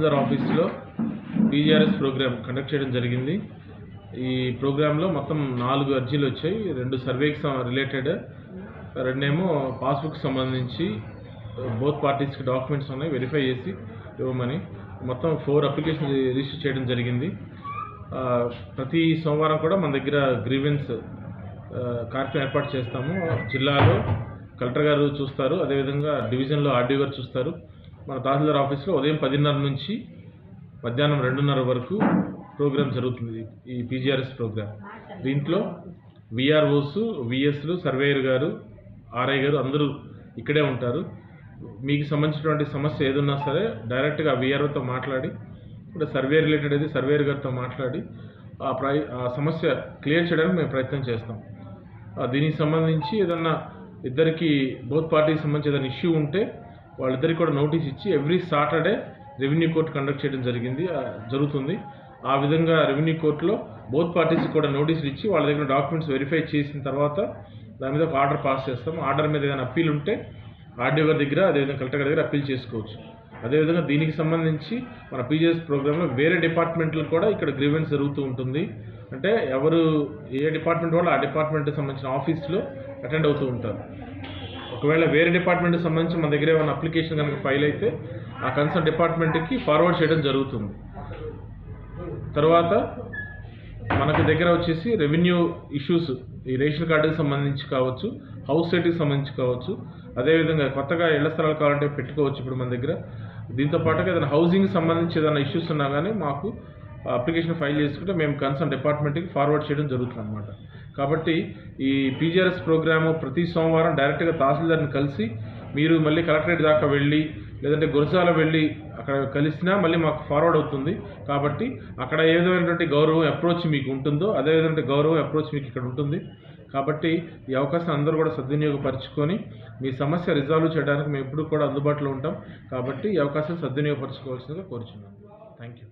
తహసీల్దార్ ఆఫీస్లో PGRS programme conduct చేయడం జరిగింది. ఈ ప్రోగ్రాంలో మొత్తం 4 అర్జీలు వచ్చాయి. 2 సర్వేకి రిలేటెడ్, 2 ఏమో పాస్బుక్ సంబంధించి బోత్ పార్టీస్కి డాక్యుమెంట్స్ ఉన్నాయి వెరిఫై చేసి ఇవ్వమని. మొత్తం 4 అప్లికేషన్ రిజిస్టర్ చేయడం జరిగింది. ప్రతి సోమవారం కూడా మన దగ్గర గ్రీవెన్స్ కార్యక్రమం ఏర్పాటు చేస్తాము. జిల్లాలో కలెక్టర్ గారు చూస్తారు, అదేవిధంగా డివిజన్లో ఆర్డీఓ గారు చూస్తారు. మన తహసీల్దార్ ఆఫీస్లో ఉదయం 10:30 నుంచి మధ్యాహ్నం 2:30 వరకు ప్రోగ్రామ్ జరుగుతుంది. ఈ పీజీఆర్ఎస్ ప్రోగ్రామ్ దీంట్లో విఆర్ఓస్, విఎస్లు, సర్వేయర్ గారు, ఆర్ఐ గారు అందరూ ఇక్కడే ఉంటారు. మీకు సంబంధించినటువంటి సమస్య ఏదున్నా సరే డైరెక్ట్గా విఆర్ఓతో మాట్లాడి, అంటే సర్వే రిలేటెడ్ అయితే సర్వేయర్ గారితో మాట్లాడి ఆ సమస్య క్లియర్ చేయడానికి మేము ప్రయత్నం చేస్తాం. దీనికి సంబంధించి ఏదన్నా ఇద్దరికి బోత్ పార్టీకి సంబంధించి ఏదైనా ఇష్యూ ఉంటే వాళ్ళిద్దరికి కూడా నోటీస్ ఇచ్చి every Saturday revenue court conduct చేయడం జరుగుతుంది. ఆ విధంగా రెవెన్యూ కోర్టులో బోత్ పార్టీస్కి కూడా నోటీసులు ఇచ్చి వాళ్ళ దగ్గర డాక్యుమెంట్స్ వెరిఫై చేసిన తర్వాత దాని మీద ఒక ఆర్డర్ పాస్ చేస్తాం. ఆర్డర్ మీద ఏదైనా అప్పీల్ ఉంటే ఆర్డీఓ గారి దగ్గర, అదేవిధంగా కలెక్టర్ గారి దగ్గర అప్పీల్ చేసుకోవచ్చు. అదేవిధంగా దీనికి సంబంధించి మన పీజీఎస్ ప్రోగ్రాంలో వేరే డిపార్ట్మెంట్లు కూడా ఇక్కడ గ్రీవెన్స్ జరుగుతూ ఉంటుంది. అంటే ఎవరు ఏ డిపార్ట్మెంట్ వాళ్ళు ఆ డిపార్ట్మెంట్కి సంబంధించిన ఆఫీస్లో అటెండ్ అవుతూ ఉంటారు. ఒకవేళ వేరే డిపార్ట్మెంట్కి సంబంధించి మన దగ్గర ఏమైనా అప్లికేషన్ కనుక ఫైల్ అయితే ఆ కన్సర్న్ డిపార్ట్మెంట్కి ఫార్వర్డ్ చేయడం జరుగుతుంది. తర్వాత మనకు దగ్గర వచ్చేసి రెవెన్యూ ఇష్యూస్, ఈ రేషన్ కార్డుకి సంబంధించి కావచ్చు, హౌస్ సైట్కి సంబంధించి కావచ్చు, అదేవిధంగా కొత్తగా ఇళ్ల స్థలాలు కావాలంటే పెట్టుకోవచ్చు ఇప్పుడు మన దగ్గర. దీంతో పాటుగా ఏదైనా హౌసింగ్కి సంబంధించి ఏదైనా ఇష్యూస్ ఉన్నా కానీ మాకు అప్లికేషన్ ఫైల్ చేసుకుంటే మేము కన్సర్న్ డిపార్ట్మెంట్కి ఫార్వర్డ్ చేయడం జరుగుతుంది అన్నమాట. కాబట్టి ఈ పీజీఆర్ఎస్ ప్రోగ్రాము ప్రతి సోమవారం డైరెక్ట్గా తహసీల్దార్ని కలిసి, మీరు మళ్ళీ కలెక్టరేట్ దాకా వెళ్ళి లేదంటే గురజాల వెళ్ళి అక్కడ కలిసినా మళ్ళీ మాకు ఫార్వర్డ్ అవుతుంది. కాబట్టి అక్కడ ఏ విధమైనటువంటి గౌరవం అప్రోచ్ మీకు ఉంటుందో అదే విధంగా గౌరవం అప్రోచ్ మీకు ఇక్కడ ఉంటుంది. కాబట్టి ఈ అవకాశం అందరూ కూడా సద్వినియోగపరచుకొని మీ సమస్య రిజాల్వ్ చేయడానికి మేము ఎప్పుడు కూడా అందుబాటులో ఉంటాం. కాబట్టి ఈ అవకాశం సద్వినియోగపరచుకోవాల్సిందిగా కోరుచున్నాను. Thank you.